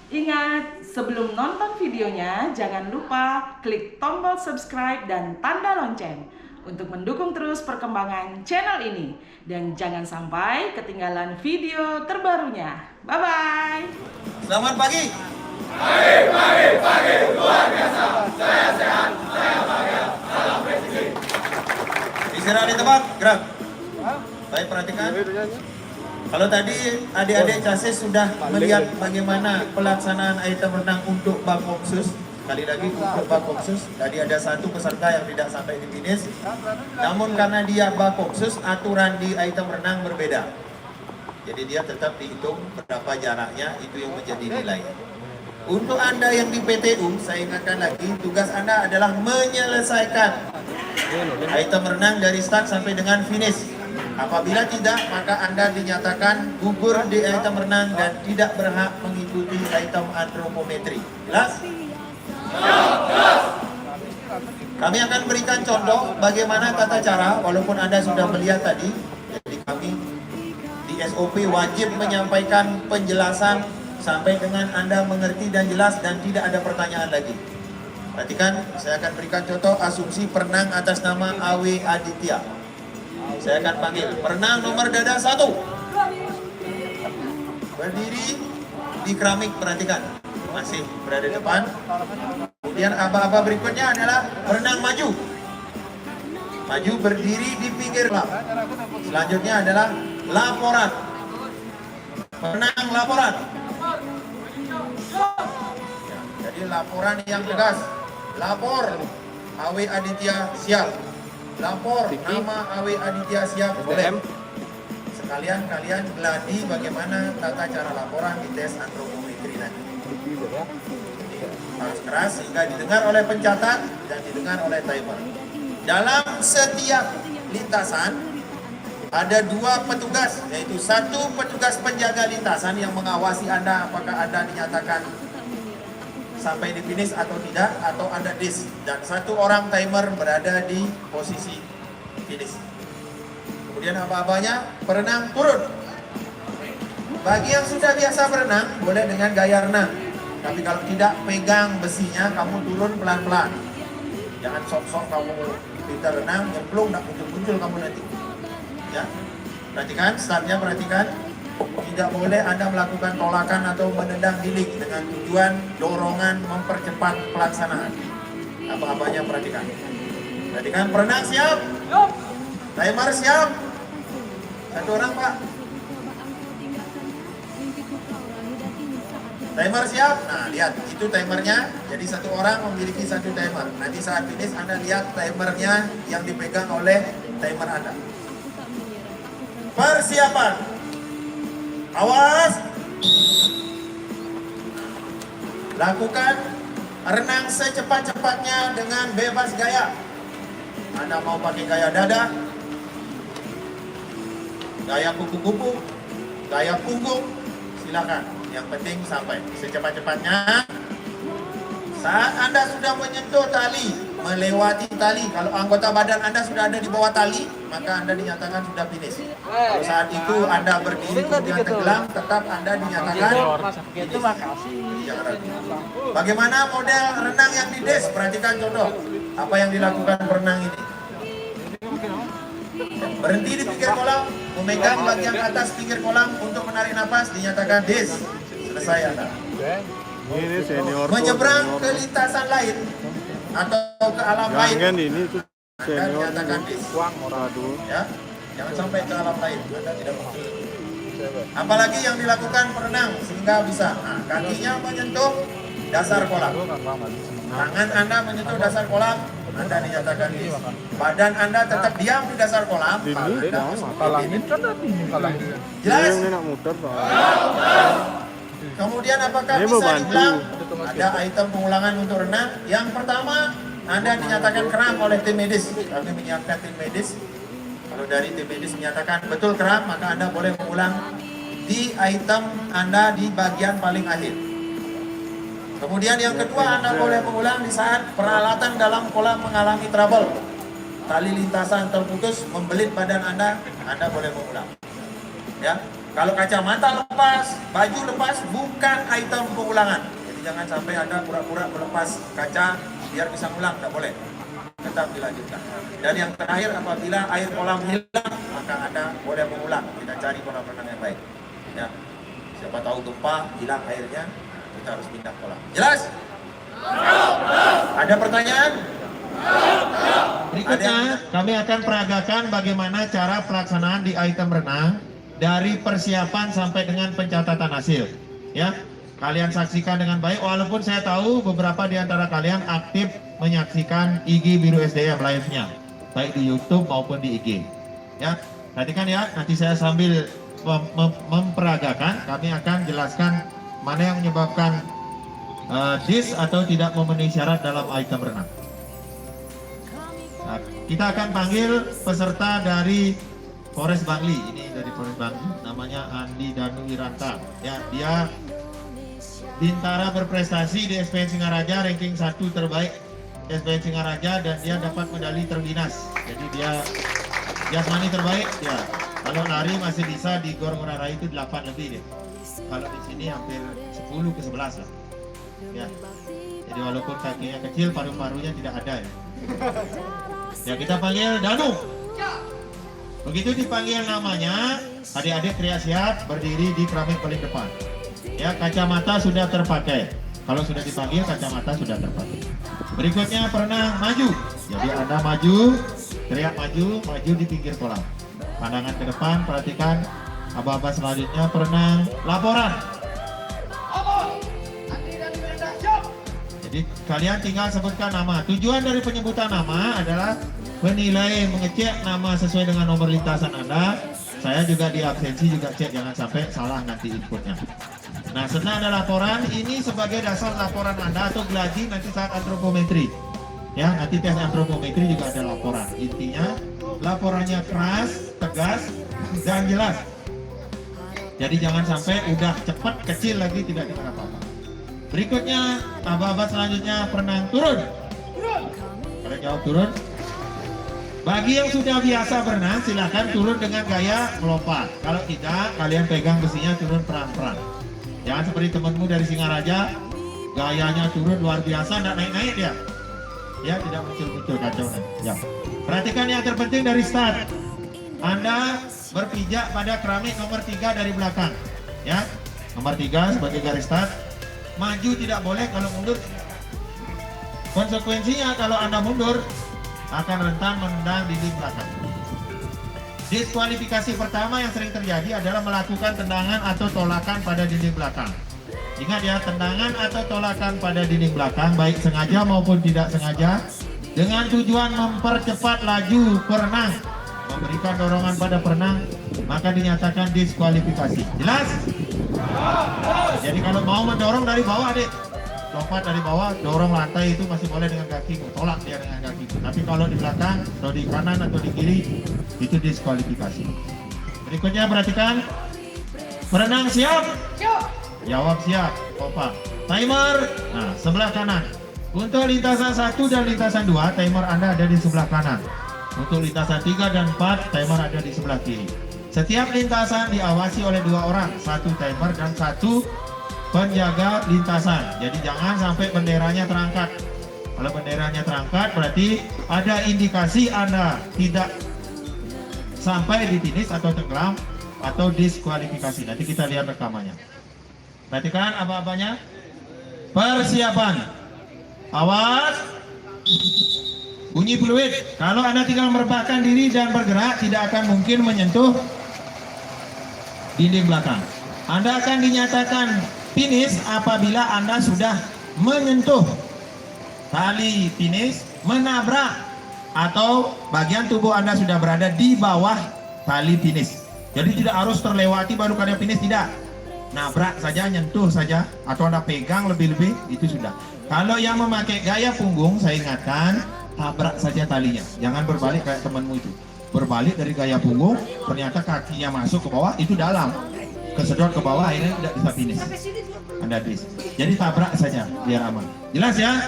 Ingat, sebelum nonton videonya, jangan lupa klik tombol subscribe dan tanda lonceng untuk mendukung terus perkembangan channel ini. Dan jangan sampai ketinggalan video terbarunya. Bye-bye! Selamat pagi. Pagi, luar biasa. Saya sehat, saya bahagia. Salam presisi. Istirahat di tempat, gerak. Baik, perhatikan. Kalau tadi adik-adik CASIS sudah melihat bagaimana pelaksanaan item renang untuk Bakopsus. Sekali lagi untuk Bakopsus, tadi ada satu peserta yang tidak sampai di finish. Namun karena dia Bakopsus, aturan di item renang berbeda. Jadi dia tetap dihitung berapa jaraknya, itu yang menjadi nilai. Untuk Anda yang di PTU, saya ingatkan lagi, tugas Anda adalah menyelesaikan item renang dari start sampai dengan finish. Apabila tidak, maka Anda dinyatakan gugur di item renang dan tidak berhak mengikuti item antropometri. Jelas? Kami akan berikan contoh bagaimana tata cara, walaupun Anda sudah melihat tadi. Jadi kami di SOP wajib menyampaikan penjelasan sampai dengan Anda mengerti dan jelas dan tidak ada pertanyaan lagi. Perhatikan, saya akan berikan contoh asumsi perenang atas nama Awe Aditya. Saya akan panggil perenang nomor dada 1. Berdiri di keramik, perhatikan. Masih berada di depan. Kemudian aba-aba berikutnya adalah perenang maju. Maju berdiri di pinggir kolam. Selanjutnya adalah laporan. Perenang laporan. Jadi laporan yang tegas. Lapor, Awe Aditya siap. Lapor, nama Awe Aditya siap. Boleh. Sekalian kalian geladi bagaimana tata cara laporan di tes antropometri nanti. Harus keras sehingga didengar oleh pencatat dan didengar oleh timer. Dalam setiap lintasan ada 2 petugas, yaitu 1 petugas penjaga lintasan yang mengawasi Anda apakah Anda dinyatakan sampai di finish atau tidak, atau ada disk, dan 1 orang timer berada di posisi finish. Kemudian apa-apanya, perenang turun. Bagi yang sudah biasa berenang, boleh dengan gaya renang. Tapi kalau tidak, pegang besinya, kamu turun pelan-pelan. Jangan sok-sok kamu pintar renang, nyemplung, tak muncul-muncul kamu nanti. Ya, perhatikan, startnya perhatikan. Tidak boleh Anda melakukan tolakan atau menendang bilik dengan tujuan dorongan mempercepat pelaksanaan. Apa-apanya perhatikan. Perhatikan, perenang siap. Timer siap. 1 orang, Pak. Timer siap. Nah, lihat, itu timernya. Jadi 1 orang memiliki 1 timer. Nanti saat finish Anda lihat timernya yang dipegang oleh timer Anda. Persiapan. Awas. Lakukan renang secepat-cepatnya dengan bebas gaya. Anda mau pakai gaya dada, gaya kupu-kupu, gaya punggung, silakan. Yang penting sampai secepat-cepatnya. Saat Anda sudah menyentuh tali, melewati tali, kalau anggota badan Anda sudah ada di bawah tali, maka Anda dinyatakan sudah finish. Kalau saat itu Anda berdiri kemudian tenggelam, tetap Anda dinyatakan finish. Jangan ragu. Bagaimana model renang yang di desk? Perhatikan contoh. Apa yang dilakukan perenang ini? Berhenti di pinggir kolam, memegang bagian atas pinggir kolam untuk menarik nafas, dinyatakan desk. Selesai Anda. Menyeberang ke lintasan lain atau ke alam lain, Anda dinyatakan desk. Ya, jangan sampai ke alam lain, Anda tidak muncul. Apalagi yang dilakukan perenang sehingga bisa, nah, kakinya menyentuh dasar kolam, tangan Anda menyentuh dasar kolam, Anda dinyatakan desk. Badan Anda tetap diam di dasar kolam, jelas? Kemudian apakah bisa diulang? Ada item pengulangan untuk renang. Yang pertama, Anda dinyatakan kram oleh tim medis. Kami menyiapkan tim medis. Kalau dari tim medis menyatakan betul kram, maka Anda boleh mengulang di item Anda di bagian paling akhir. Kemudian yang kedua, Anda boleh mengulang di saat peralatan dalam kolam mengalami trouble. Tali lintasan terputus, membelit badan Anda boleh mengulang. Ya. Kalau kacamata lepas, baju lepas, bukan item pengulangan. Jadi jangan sampai Anda pura-pura melepas kaca biar bisa ngulang, tidak boleh. Tetap dilanjutkan. Dan yang terakhir, apabila air kolam hilang, maka Anda boleh mengulang. Kita cari kolam renang yang baik. Ya. Siapa tahu gempa, hilang airnya, kita harus pindah kolam. Jelas? Ada pertanyaan? Berikutnya kami akan peragakan bagaimana cara pelaksanaan di item renang dari persiapan sampai dengan pencatatan hasil. Ya, kalian saksikan dengan baik. Walaupun saya tahu beberapa di antara kalian aktif menyaksikan IG Biru SDM live-nya, baik di YouTube maupun di IG. Ya, perhatikan ya. Nanti saya sambil memperagakan, kami akan jelaskan mana yang menyebabkan dis atau tidak memenuhi syarat dalam item renang. Nah, kita akan panggil peserta dari Polres Bangli. Ini dari Polres Bangli, namanya Andi Danu Wiranta. Ya, dia bintara berprestasi di SPN Singaraja, ranking 1 terbaik SPN Singaraja, dan dia dapat medali terbinas. Jadi dia jasmani terbaik. Ya, kalau lari masih bisa di Gor Ngurah Rai itu 8 lebih deh. Kalau di sini hampir 10 ke 11 lah. Ya. Jadi walaupun kakinya kecil, paru-parunya tidak ada ya. Ya, kita panggil Danu. Begitu dipanggil namanya, adik-adik teriak siap, berdiri di keramik paling depan. Ya, kacamata sudah terpakai. Kalau sudah dipanggil, kacamata sudah terpakai. Berikutnya perenang maju. Jadi Anda maju, teriak maju, maju di pinggir kolam. Pandangan ke depan, perhatikan. Aba-aba selanjutnya perenang laporan. Jadi kalian tinggal sebutkan nama. Tujuan dari penyebutan nama adalah penilai mengecek nama sesuai dengan nomor lintasan Anda. Saya juga di absensi juga cek, jangan sampai salah nanti inputnya. Nah, setelah ada laporan, ini sebagai dasar laporan Anda atau geladi nanti saat antropometri. Ya, nanti tes antropometri juga ada laporan. Intinya laporannya keras, tegas, dan jelas. Jadi jangan sampai udah cepat kecil lagi tidak dengar apa-apa. Berikutnya, aba-aba selanjutnya perenang turun. Kalian jawab turun. Bagi yang sudah biasa berenang, silakan turun dengan gaya melompat. Kalau tidak, kalian pegang besinya turun pelan-pelan. Jangan seperti temanmu dari Singaraja, gayanya turun luar biasa, tidak naik-naik dia. Ya, tidak muncul-muncul kacau nanti. Ya. Perhatikan yang terpenting dari start. Anda berpijak pada keramik nomor 3 dari belakang. Ya, nomor 3 sebagai garis start. Maju tidak boleh, kalau mundur. Konsekuensinya kalau Anda mundur akan rentan menendang dinding belakang. Diskualifikasi pertama yang sering terjadi adalah melakukan tendangan atau tolakan pada dinding belakang. Ingat ya, tendangan atau tolakan pada dinding belakang baik sengaja maupun tidak sengaja dengan tujuan mempercepat laju perenang, memberikan dorongan pada perenang, maka dinyatakan diskualifikasi. Jelas? Jadi kalau mau mendorong dari bawah, adik, lompat dari bawah, dorong lantai itu masih boleh dengan kaki, tolak dia dengan kaki. Tapi kalau di belakang, atau di kanan atau di kiri, itu diskualifikasi. Berikutnya perhatikan, berenang siap? Jawab siap, Opa. Timer, nah sebelah kanan. Untuk lintasan 1 dan lintasan 2, timer Anda ada di sebelah kanan. Untuk lintasan 3 dan 4, timer ada di sebelah kiri. Setiap lintasan diawasi oleh 2 orang, 1 timer dan 1 penjaga lintasan. Jadi jangan sampai benderanya terangkat. Kalau benderanya terangkat berarti ada indikasi Anda tidak sampai di finish atau tenggelam atau diskualifikasi. Nanti kita lihat rekamannya. Perhatikan apa-apanya. Persiapan. Awas. Bunyi fluid. Kalau Anda tinggal merebahkan diri dan bergerak, tidak akan mungkin menyentuh dinding belakang. Anda akan dinyatakan finish apabila Anda sudah menyentuh tali finish, menabrak, atau bagian tubuh Anda sudah berada di bawah tali finish. Jadi tidak harus terlewati baru kalian finish, tidak. Nabrak saja, nyentuh saja, atau Anda pegang lebih-lebih, itu sudah. Kalau yang memakai gaya punggung, saya ingatkan, tabrak saja talinya. Jangan berbalik kayak temanmu itu. Berbalik dari gaya punggung, ternyata kakinya masuk ke bawah, itu dalam. Kesedot ke bawah, akhirnya tidak bisa finish. Anda dis. Jadi tabrak saja, biar aman. Jelas ya?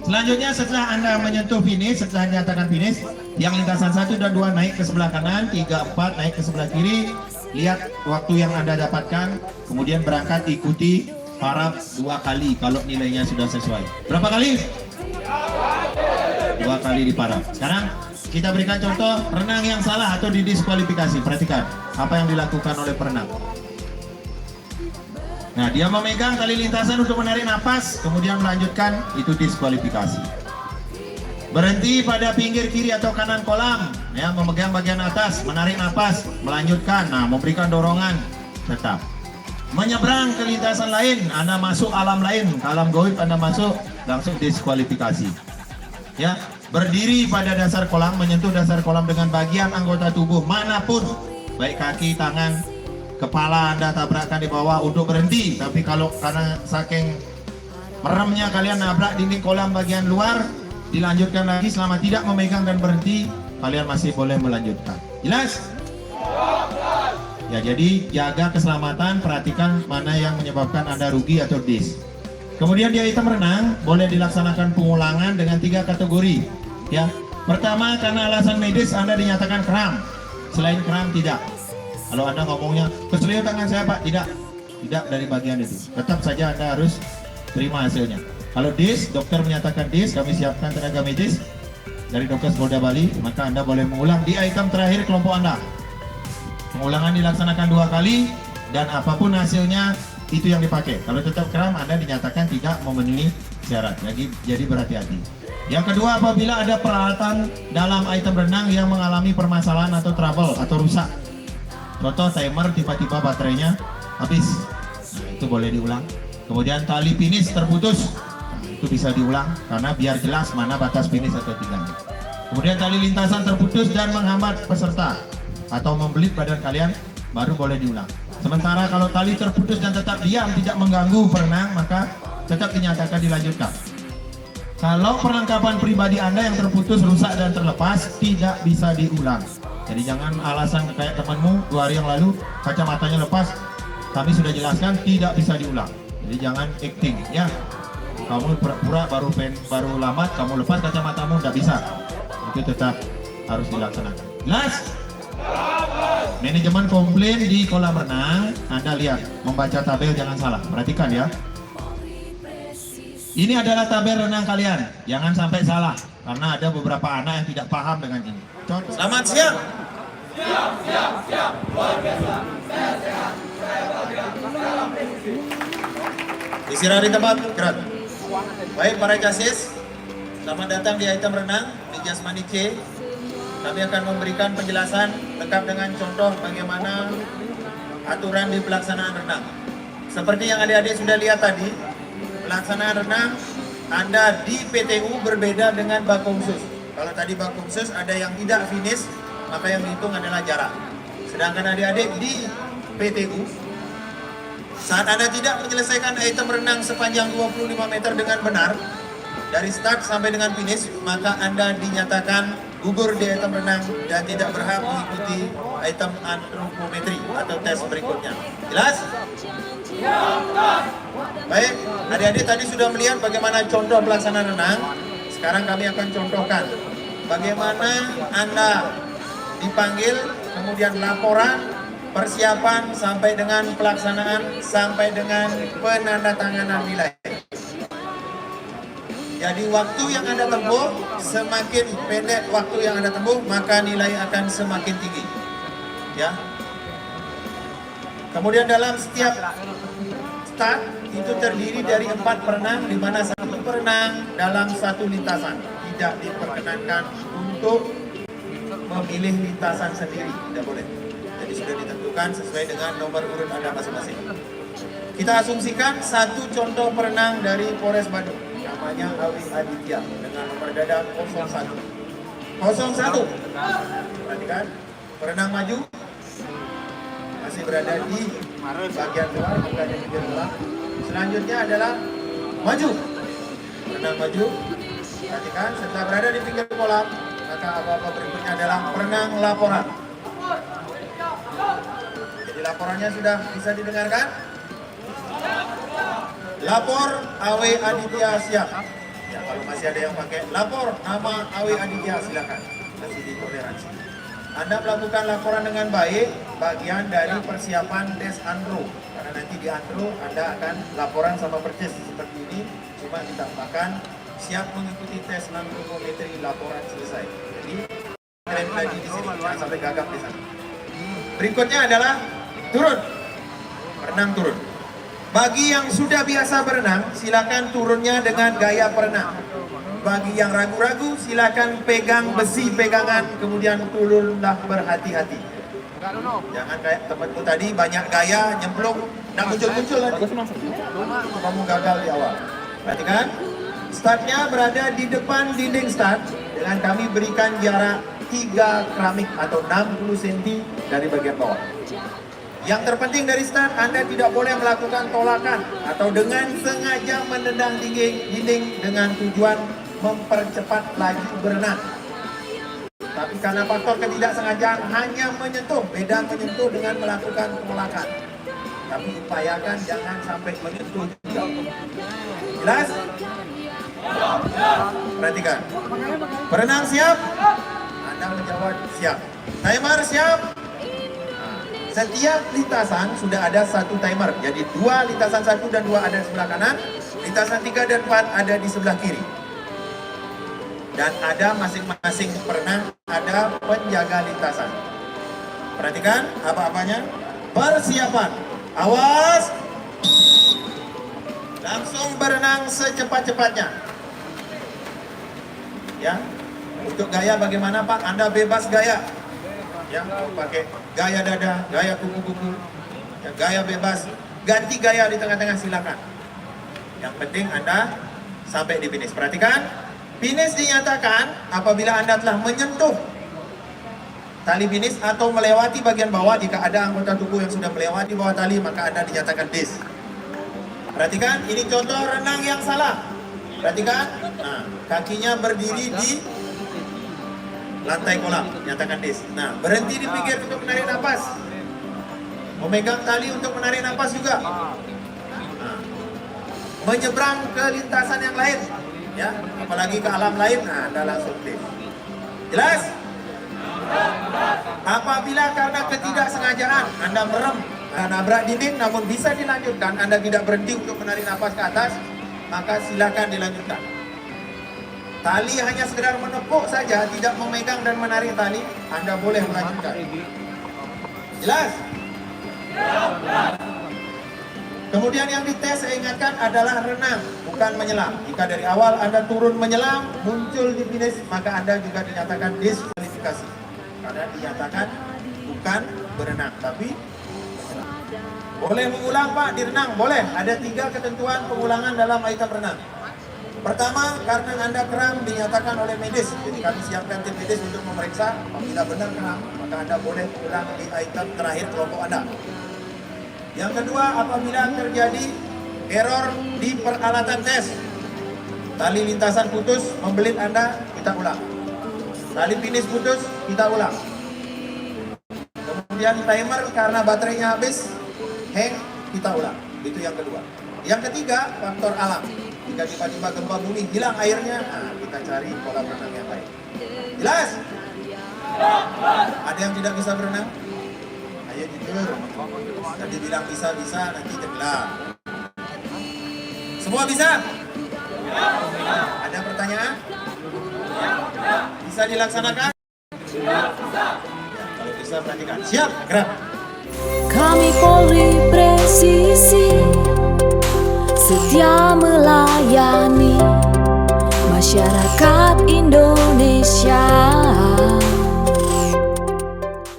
Selanjutnya setelah Anda menyentuh finish, setelah dinyatakan finish, yang lintasan 1 dan 2 naik ke sebelah kanan, 3, 4 naik ke sebelah kiri. Lihat waktu yang Anda dapatkan, kemudian berangkat ikuti paraf 2 kali kalau nilainya sudah sesuai. Berapa kali? 2 kali di paraf. Sekarang kita berikan contoh renang yang salah atau didiskualifikasi. Perhatikan apa yang dilakukan oleh perenang. Nah, dia memegang tali lintasan untuk menarik napas, kemudian melanjutkan, itu diskualifikasi. Berhenti pada pinggir kiri atau kanan kolam, ya, memegang bagian atas, menarik napas, melanjutkan, nah, memberikan dorongan, tetap. Menyeberang ke lintasan lain, Anda masuk alam lain, alam goib Anda masuk, langsung diskualifikasi. Ya, berdiri pada dasar kolam, menyentuh dasar kolam dengan bagian anggota tubuh manapun, baik kaki, tangan, kepala Anda tabrakkan di bawah untuk berhenti. Tapi kalau karena saking meremnya kalian nabrak dinding kolam bagian luar, dilanjutkan lagi selama tidak memegang dan berhenti, kalian masih boleh melanjutkan. Jelas? Ya, jadi jaga keselamatan, perhatikan mana yang menyebabkan Anda rugi atau dis. Kemudian di item renang boleh dilaksanakan pengulangan dengan 3 kategori. Ya, pertama karena alasan medis Anda dinyatakan kram. Selain kram tidak. Kalau Anda ngomongnya, keselio tangan saya Pak, tidak dari bagian itu. Tetap saja Anda harus terima hasilnya. Kalau dis, dokter menyatakan dis, kami siapkan tenaga medis dari Dokes Polda Bali, maka Anda boleh mengulang di item terakhir kelompok Anda. Pengulangan dilaksanakan 2 kali, dan apapun hasilnya, itu yang dipakai. Kalau tetap kram, Anda dinyatakan tidak memenuhi syarat. Jadi berhati-hati. Yang kedua, apabila ada peralatan dalam item renang yang mengalami permasalahan atau trouble atau rusak. Contoh timer tiba-tiba baterainya habis, nah, itu boleh diulang. Kemudian tali finish terputus, nah, itu bisa diulang karena biar jelas mana batas finish atau tidaknya. Kemudian tali lintasan terputus dan menghambat peserta atau membelit badan kalian, baru boleh diulang. Sementara kalau tali terputus dan tetap diam, tidak mengganggu perenang, maka tetap dinyatakan dilanjutkan. Kalau perlengkapan pribadi Anda yang terputus, rusak dan terlepas, tidak bisa diulang. Jadi jangan alasan kayak temanmu 2 hari yang lalu kacamatanya lepas, kami sudah jelaskan tidak bisa diulang. Jadi jangan acting ya. Kamu pura-pura baru lamat, kamu lepas kacamatamu, tidak bisa. Itu tetap harus dilaksanakan. Jelas? Manajemen komplain di kolam renang, Anda lihat, membaca tabel jangan salah. Perhatikan ya. Ini adalah tabel renang kalian, jangan sampai salah karena ada beberapa anak yang tidak paham dengan ini. Contoh. Selamat siang. Siap, luar biasa. Saya sehat, saya bahagia, salam presisi. Istirahat di tempat, gerak. Baik para casis, selamat datang di item renang di Jasmani C. Kami akan memberikan penjelasan lengkap dengan contoh bagaimana aturan di pelaksanaan renang. Seperti yang adik-adik sudah lihat tadi, pelaksanaan renang Anda di PTU berbeda dengan Bakumsus. Kalau tadi Bakumsus ada yang tidak finish, maka yang dihitung adalah jarak. Sedangkan adik-adik di PTU, saat Anda tidak menyelesaikan item renang sepanjang 25 meter dengan benar, dari start sampai dengan finish, maka Anda dinyatakan gugur di item renang dan tidak berhak mengikuti item antropometri atau tes berikutnya. Jelas? Baik, adik-adik tadi sudah melihat bagaimana contoh pelaksanaan renang. Sekarang kami akan contohkan bagaimana Anda dipanggil, kemudian laporan, persiapan sampai dengan pelaksanaan, sampai dengan penandatanganan nilai. Jadi waktu yang Anda tempuh, semakin pendek waktu yang Anda tempuh, maka nilai akan semakin tinggi. Ya. Kemudian dalam setiap start itu terdiri dari 4 perenang, di mana 1 perenang dalam 1 lintasan. Tidak diperkenankan untuk memilih lintasan sendiri, tidak boleh. Jadi sudah ditentukan sesuai dengan nomor urut Anda masing-masing. Kita asumsikan 1 contoh perenang dari Polres Badung, namanya Awi Aditya dengan nomor dada 01. 01. Perhatikan, perenang maju masih berada di bagian luar, bukan di pinggir kolam. Selanjutnya adalah maju. Perenang maju. Perhatikan, setelah berada di pinggir kolam, maka apa-apa berikutnya adalah perenang laporan. Jadi laporannya sudah bisa didengarkan? Lapor Awe Aditya siap. Ya, kalau masih ada yang pakai lapor nama Awi Aditya, silakan. Masih ditoleransi. Anda melakukan laporan dengan baik, bagian dari persiapan tes andro. Karena nanti di andro Anda akan laporan sama persis seperti ini, cuma ditambahkan siap mengikuti tes andrometri, laporan selesai. Jadi kalian lagi di sini, jangan sampai gagap di sana. Berikutnya adalah turun, berenang turun. Bagi yang sudah biasa berenang, silakan turunnya dengan gaya perenang. Bagi yang ragu-ragu, silakan pegang besi pegangan, kemudian turunlah berhati-hati. Jangan kayak temanku tadi, banyak gaya, nyemplung, nak muncul-muncul nanti. Kamu gagal di awal. Perhatikan, startnya berada di depan dinding start, dengan kami berikan jarak 3 keramik atau 60 cm dari bagian bawah. Yang terpenting dari start, Anda tidak boleh melakukan tolakan atau dengan sengaja menendang dinding dengan tujuan mempercepat laju berenang. Tapi karena faktor ketidaksengajaan hanya menyentuh, beda menyentuh dengan melakukan tolakan. Tapi upayakan jangan sampai menyentuh juga. Jelas? Perhatikan. Berenang siap? Anda menjawab siap. Timer siap? Setiap lintasan sudah ada 1 timer. Jadi 2 lintasan 1 dan 2 ada di sebelah kanan. Lintasan 3 dan 4 ada di sebelah kiri. Dan ada masing-masing perenang, ada penjaga lintasan. Perhatikan apa-apanya. Persiapan. Awas. Langsung berenang secepat-cepatnya. Ya. Untuk gaya bagaimana Pak? Anda bebas gaya. Ya, pakai gaya dada, gaya kuku-kuku, ya, gaya bebas, ganti gaya di tengah-tengah silakan. Yang penting Anda sampai di finish. Perhatikan, finish dinyatakan apabila Anda telah menyentuh tali finish atau melewati bagian bawah. Jika ada anggota tubuh yang sudah melewati bawah tali, maka Anda dinyatakan dis. Perhatikan, ini contoh renang yang salah. Perhatikan, nah, kakinya berdiri di lantai kolam, nyatakan dis. Nah, berhenti di pinggir untuk menarik nafas. Memegang tali untuk menarik nafas juga. Nah, menyeberang ke lintasan yang lain, ya, apalagi ke alam lain, nah, Anda langsung dis. Jelas? Apabila karena ketidaksengajaan Anda merem, nabrak dinding, namun bisa dilanjutkan, Anda tidak berhenti untuk menarik nafas ke atas, maka silakan dilanjutkan. Tali hanya sekedar menepuk saja, tidak memegang dan menarik tali, Anda boleh melanjutkan. Jelas? Kemudian yang dites saya ingatkan adalah renang, bukan menyelam. Jika dari awal Anda turun menyelam, muncul di finish, maka Anda juga dinyatakan diskualifikasi. Karena dinyatakan bukan berenang, tapi menyelam. Boleh mengulang Pak di renang? Boleh. Ada 3 ketentuan pengulangan dalam item renang. Pertama, karena Anda kram dinyatakan oleh medis. Jadi kami siapkan tim medis untuk memeriksa. Apabila benar kram, maka Anda boleh ulang di item terakhir kelompok Anda. Yang kedua, apabila terjadi error di peralatan tes. Tali lintasan putus, membelit Anda, kita ulang. Tali finish putus, kita ulang. Kemudian timer karena baterainya habis, hang, kita ulang. Itu yang kedua. Yang ketiga, faktor alam. Jika tiba-tiba gempa bumi hilang airnya, nah, kita cari kolam renang yang lain. Jelas? Ada yang tidak bisa berenang? Ayo jujur. Tadi bilang bisa-bisa, nanti tenggelam. Semua bisa? Ada pertanyaan? Bisa dilaksanakan? Kalau bisa perhatikan. Siap, gerak. Kami Polri presisi, setia melayani masyarakat Indonesia.